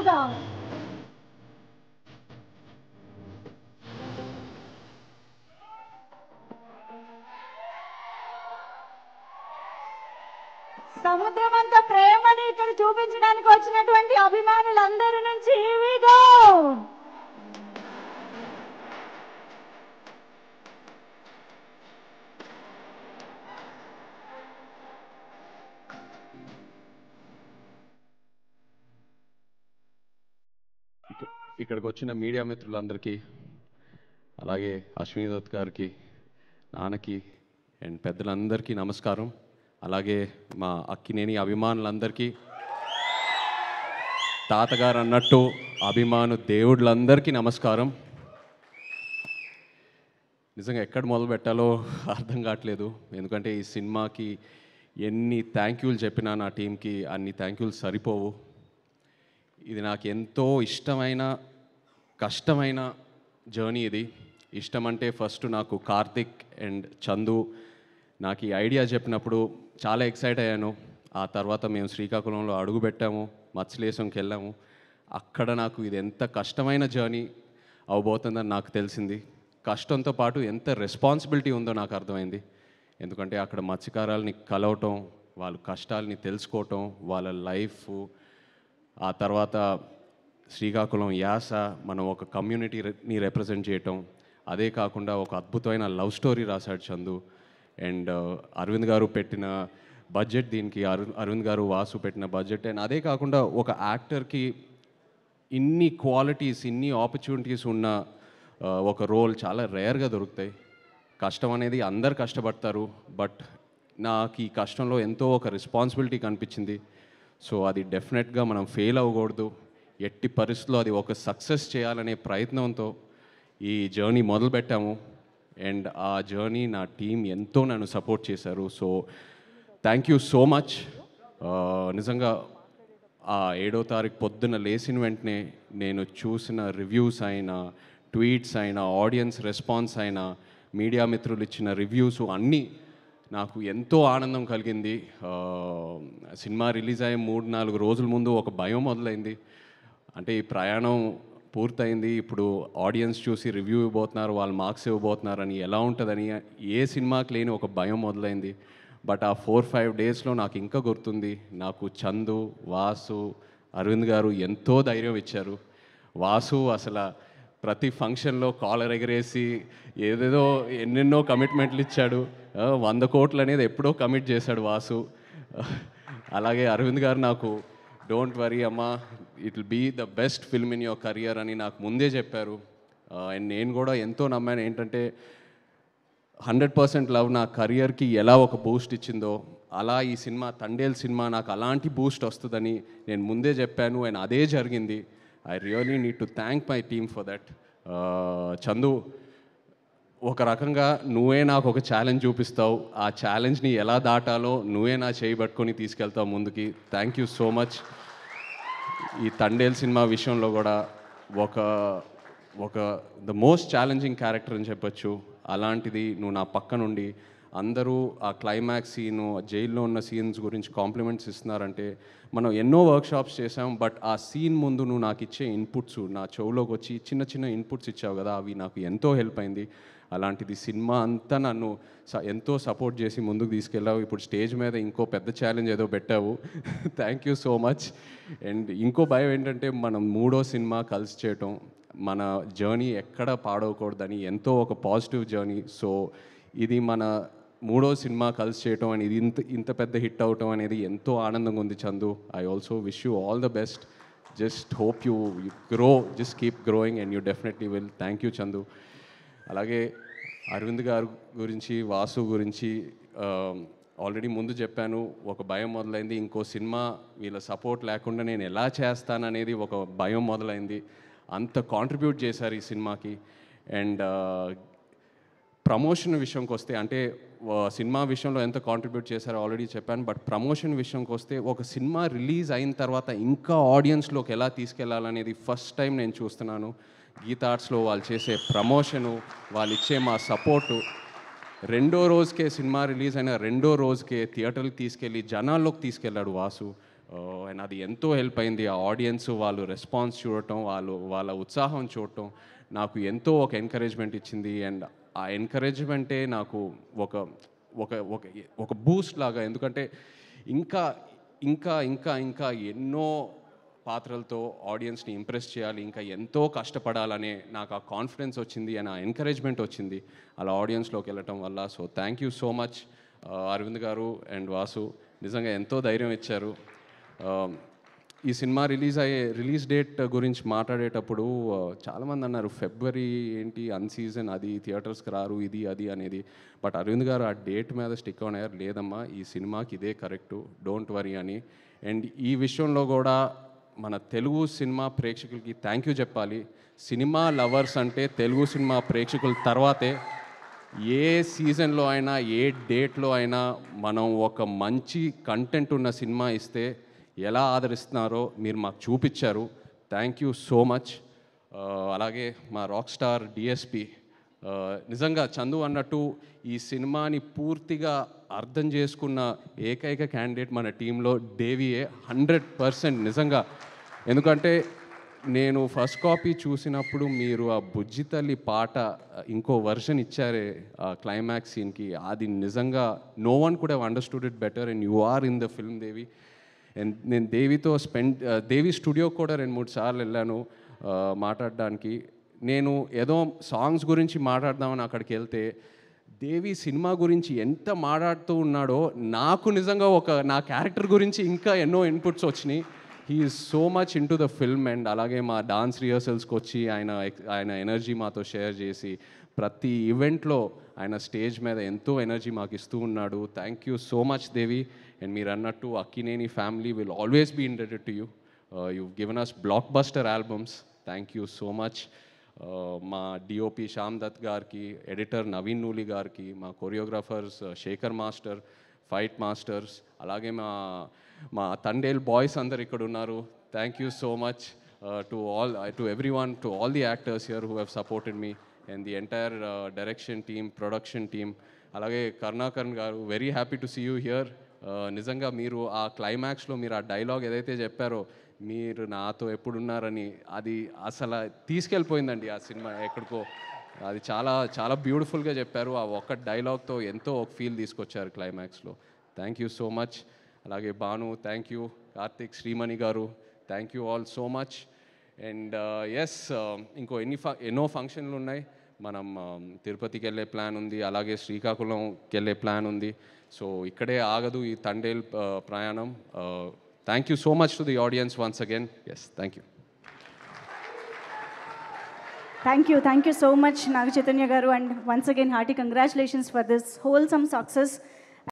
ఎక్కువగా. సముద్రమంత ప్రేమని ఇక్కడ చూపించడానికి వచ్చినటువంటి అభిమానులందరి నుంచి ఇవిగో ఇక్కడికి వచ్చిన మీడియా మిత్రులందరికీ, అలాగే అశ్విని దత్ గారికి, నాన్నకి అండ్ పెద్దలందరికీ నమస్కారం. అలాగే మా అక్కినేని అభిమానులందరికీ, తాతగారు అన్నట్టు అభిమాను దేవుళ్ళందరికీ నమస్కారం. నిజంగా ఎక్కడ మొదలు పెట్టాలో అర్థం కావట్లేదు. ఎందుకంటే ఈ సినిమాకి ఎన్ని థ్యాంక్ యూలు చెప్పినా నా టీంకి అన్ని థ్యాంక్ యూలు సరిపోవు. ఇది నాకు ఎంతో ఇష్టమైన కష్టమైన జర్నీ. ఇది ఇష్టం అంటే ఫస్ట్ నాకు కార్తిక్ అండ్ చందు నాకు ఈ ఐడియా చెప్పినప్పుడు చాలా ఎక్సైట్ అయ్యాను. ఆ తర్వాత మేము శ్రీకాకుళంలో అడుగుపెట్టాము, మత్స్యలేశంకి వెళ్ళాము. అక్కడ నాకు ఇది ఎంత కష్టమైన జర్నీ అవబోతుందని నాకు తెలిసింది. కష్టంతో పాటు ఎంత రెస్పాన్సిబిలిటీ ఉందో నాకు అర్థమైంది. ఎందుకంటే అక్కడ మత్స్యకారులని కలవటం, వాళ్ళ కష్టాలని తెలుసుకోవటం, వాళ్ళ లైఫ్, ఆ తర్వాత శ్రీకాకుళం యాస, మనం ఒక కమ్యూనిటీని రిప్రజెంట్ చేయటం, అదే కాకుండా ఒక అద్భుతమైన లవ్ స్టోరీ రాశాడు చందు. అండ్ అరవింద్ గారు పెట్టిన బడ్జెట్ దీనికి, అరవింద్ గారు వాసు పెట్టిన బడ్జెట్. అండ్ అదే కాకుండా ఒక యాక్టర్కి ఇన్ని క్వాలిటీస్, ఇన్ని ఆపర్చునిటీస్ ఉన్న ఒక రోల్ చాలా రేర్గా దొరుకుతాయి. కష్టం అనేది అందరు కష్టపడతారు, బట్ నాకు ఈ కష్టంలో ఎంతో ఒక రెస్పాన్సిబిలిటీ కనిపించింది. సో అది డెఫినెట్గా మనం ఫెయిల్ అవ్వకూడదు, ఎట్టి పరిస్థితుల్లో అది ఒక సక్సెస్ చేయాలనే ప్రయత్నంతో ఈ జర్నీ మొదలుపెట్టాము. అండ్ ఆ జర్నీ నా టీం ఎంతో నన్ను సపోర్ట్ చేశారు. So thank you so much. నిజంగా ఆ 7వ తారీఖు పొద్దున్న లేచిన వెంటనే నేను చూసిన రివ్యూస్ అయినా, ట్వీట్స్ అయినా, ఆడియన్స్ రెస్పాన్స్ అయినా, మీడియా మిత్రులు ఇచ్చిన రివ్యూస్ అన్నీ నాకు ఎంతో ఆనందం కలిగింది. సినిమా రిలీజ్ అయ్యే 3-4 రోజుల ముందు ఒక భయం మొదలైంది. అంటే ఈ ప్రయాణం పూర్తయింది, ఇప్పుడు ఆడియన్స్ చూసి రివ్యూ ఇవ్వబోతున్నారు, వాళ్ళు మార్క్స్ ఇవ్వబోతున్నారని, ఎలా ఉంటుందని ఏ సినిమాకి లేని ఒక భయం మొదలైంది. బట్ ఆ 4-5 డేస్లో నాకు ఇంకా గుర్తుంది, నాకు చందు, వాసు, అరవింద్ గారు ఎంతో ధైర్యం ఇచ్చారు. వాసు అసలు ప్రతి ఫంక్షన్లో కాలర్ ఎగరేసి ఏదేదో ఎన్నెన్నో కమిట్మెంట్లు ఇచ్చాడు. 100 కోట్లు అనేది ఎప్పుడో కమిట్ చేశాడు వాసు. అలాగే అరవింద్ గారు నాకు డోంట్ వరీ అమ్మా, it will be the best film in your career అని నాకు ముందే చెప్పారు. అండ్ నేను కూడా ఎంతో నమ్మాను. ఏంటంటే 100% లవ్ నా కెరియర్కి ఎలా ఒక బూస్ట్ ఇచ్చిందో, అలా ఈ సినిమా తండేల్ సినిమా నాకు అలాంటి బూస్ట్ వస్తుందని నేను ముందే చెప్పాను. అండ్ అదే జరిగింది. I really need to thank my team for that. Chandu, ఒక రకంగా నువ్వే నాకు ఒక ఛాలెంజ్ చూపిస్తావు, ఆ ఛాలెంజ్ని ఎలా దాటాలో నువ్వే నా చేయి పట్టుకొని తీసుకెళ్తావు ముందుకి. Thank you so much. ఈ తండేల్ సినిమా విషయంలో కూడా ఒక ద మోస్ట్ ఛాలెంజింగ్ క్యారెక్టర్ అని చెప్పొచ్చు. అలాంటిది నువ్వు నా పక్క నుండి అందరూ ఆ క్లైమాక్స్ సీను, జైల్లో ఉన్న సీన్స్ గురించి కాంప్లిమెంట్స్ ఇస్తున్నారంటే, మనం ఎన్నో వర్క్షాప్స్ చేసాం, బట్ ఆ సీన్ ముందు నువ్వు నాకు ఇచ్చే ఇన్పుట్స్, నా చెవులోకి వచ్చి చిన్న చిన్న ఇన్పుట్స్ ఇచ్చావు కదా, అవి నాకు ఎంతో హెల్ప్ అయింది. అలాంటిది సినిమా అంతా నన్ను ఎంతో సపోర్ట్ చేసి ముందుకు తీసుకెళ్ళావు. ఇప్పుడు స్టేజ్ మీద ఇంకో పెద్ద ఛాలెంజ్ ఏదో పెట్టావు. Thank you so much. And ఇంకో భయం ఏంటంటే, మనం 3వ సినిమా కలిసి చేయటం, మన జర్నీ ఎక్కడ పాడవకూడదని ఎంతో ఒక పాజిటివ్ జర్నీ. సో ఇది మన 3వ సినిమా కలిసి చేయటం అని, ఇది ఇంత పెద్ద హిట్ అవటం అనేది ఎంతో ఆనందంగా ఉంది Chandu. I also wish you all the best. Just hope you grow, just keep growing and you definitely will. Thank you Chandu. అలాగే అరవింద్ గారు గురించి, వాసు గురించి ఆల్రెడీ ముందు చెప్పాను. ఒక భయం మొదలైంది, ఇంకో సినిమా వీళ్ళ సపోర్ట్ లేకుండా నేను ఎలా చేస్తాననేది ఒక భయం మొదలైంది. అంత కాంట్రిబ్యూట్ చేశారు ఈ సినిమాకి. అండ్ ప్రమోషన్ విషయంకి వస్తే, అంటే సినిమా విషయంలో ఎంత కాంట్రిబ్యూట్ చేశారో ఆల్రెడీ చెప్పాను, బట్ ప్రమోషన్ విషయంకి వస్తే ఒక సినిమా రిలీజ్ అయిన తర్వాత ఇంకా ఆడియన్స్లోకి ఎలా తీసుకెళ్లాలనేది ఫస్ట్ టైం నేను చూస్తున్నాను. గీతా ఆర్ట్స్లో వాళ్ళు చేసే ప్రమోషను, వాళ్ళు ఇచ్చే మా సపోర్టు, 2వ రోజుకే సినిమా రిలీజ్ అయిన 2వ రోజుకే థియేటర్కి తీసుకెళ్ళి జనాల్లోకి తీసుకెళ్ళాడు వాసు. అండ్ అది ఎంతో హెల్ప్ అయింది. ఆ ఆడియన్స్ వాళ్ళు రెస్పాన్స్ చూడటం, వాళ్ళ ఉత్సాహం చూడటం నాకు ఎంతో ఒక ఎంకరేజ్మెంట్ ఇచ్చింది. అండ్ ఆ ఎంకరేజ్మెంటే నాకు ఒక ఒక ఒక ఒక బూస్ట్ లాగా. ఎందుకంటే ఇంకా ఇంకా ఇంకా ఇంకా ఎన్నో పాత్రలతో ఆడియన్స్ని ఇంప్రెస్ చేయాలి, ఇంకా ఎంతో కష్టపడాలనే నాకు ఆ కాన్ఫిడెన్స్ వచ్చింది అండ్ ఆ ఎంకరేజ్మెంట్ వచ్చింది అలా ఆడియన్స్లోకి వెళ్ళటం వల్ల. So thank you so much Arvind గారు అండ్ వాసు, నిజంగా ఎంతో ధైర్యం ఇచ్చారు. ఈ సినిమా రిలీజ్ డేట్ గురించి మాట్లాడేటప్పుడు చాలామంది అన్నారు ఫిబ్రవరి ఏంటి అన్సీజన్, అది థియేటర్స్కి రారు, ఇది అది అనేది. బట్ అరవింద్ గారు ఆ డేట్ మీద స్టిక్ ఆన్ అయ్యారు, లేదమ్మా ఈ సినిమాకి ఇదే కరెక్టు, డోంట్ వరీ అని. అండ్ ఈ విషయంలో కూడా మన తెలుగు సినిమా ప్రేక్షకులకి థ్యాంక్ యూ చెప్పాలి. సినిమా లవర్స్ అంటే తెలుగు సినిమా ప్రేక్షకుల తర్వాతే. ఏ సీజన్లో అయినా ఏ డేట్లో అయినా మనం ఒక మంచి కంటెంట్ ఉన్న సినిమా ఇస్తే ఎలా ఆదరిస్తున్నారో మీరు మాకు చూపించారు. Thank you so much. అలాగే మా రాక్ స్టార్ డిఎస్పి, నిజంగా చందు అన్నట్టు ఈ సినిమాని పూర్తిగా అర్థం చేసుకున్న ఏకైక క్యాండిడేట్ మన టీంలో దేవియే, 100% నిజంగా. ఎందుకంటే నేను ఫస్ట్ కాపీ చూసినప్పుడు మీరు ఆ బుజ్జి తల్లి పాట ఇంకో వర్షన్ ఇచ్చారే ఆ క్లైమాక్స్ సీన్కి, అది నిజంగా no one could have understood it better and you are in the film Devi. And నేను దేవితో దేవి స్టూడియోకి కూడా 2-3 సార్లు వెళ్ళాను మాట్లాడడానికి. నేను ఏదో సాంగ్స్ గురించి మాట్లాడదామని అక్కడికి వెళ్తే దేవి సినిమా గురించి ఎంత మాట్లాడుతూ ఉన్నాడో నాకు నిజంగా నా క్యారెక్టర్ గురించి ఇంకా ఎన్నో ఇన్పుట్స్ వచ్చినాయి. He is so much in to the film. And అలాగే మా డాన్స్ రిహర్సల్స్కి వచ్చి ఆయన ఎనర్జీ మాతో షేర్ చేసి ప్రతి ఈవెంట్లో ఆయన స్టేజ్ మీద ఎంతో ఎనర్జీ మాకు ఇస్తూ ఉన్నాడు. Thank you so much Devi. And మీరు అన్నట్టు Akkineni family will always be indebted to you. You given us blockbuster albums. Thank you so much. మా డిఓపి శ్యామ్ దత్ గారికి, ఎడిటర్ నవీన్ నూలి గారికి, మా choreographers Shekhar master, fight masters, అలాగే మా తండేల్ బాయ్స్ అందరు ఇక్కడ ఉన్నారు. Thank you so much to everyone, to all the actors here who have supported me and the entire direction team, production team. అలాగే కరుణాకరణ్ గారు, very happy to see you here. నిజంగా మీరు ఆ క్లైమాక్స్లో మీరు ఆ డైలాగ్ ఏదైతే చెప్పారో, మీరు నాతో ఎప్పుడున్నారని, అది అసలు తీసుకెళ్ళిపోయిందండి ఆ సినిమా ఎక్కడికో. అది చాలా చాలా బ్యూటిఫుల్గా చెప్పారు. ఆ ఒక్క డైలాగ్తో ఎంతో ఒక ఫీల్ తీసుకొచ్చారు క్లైమాక్స్లో. Thank you so much. అలాగే భాను, థ్యాంక్ యూ. కార్తిక్, శ్రీమణి గారు, thank you all so much. And yes, ఇంకో ఎన్నో ఫంక్షన్లు ఉన్నాయి. మనం తిరుపతికి వెళ్ళే ప్లాన్ ఉంది, అలాగే శ్రీకాకుళంకి వెళ్ళే ప్లాన్ ఉంది. సో ఇక్కడే ఆగదు ఈ తండేల్ ప్రయాణం. Thank you so much to the audience once again. Yes, thank you. Thank you so much, Naga Chaitanya garu, and once again hearty congratulations for this wholesome success.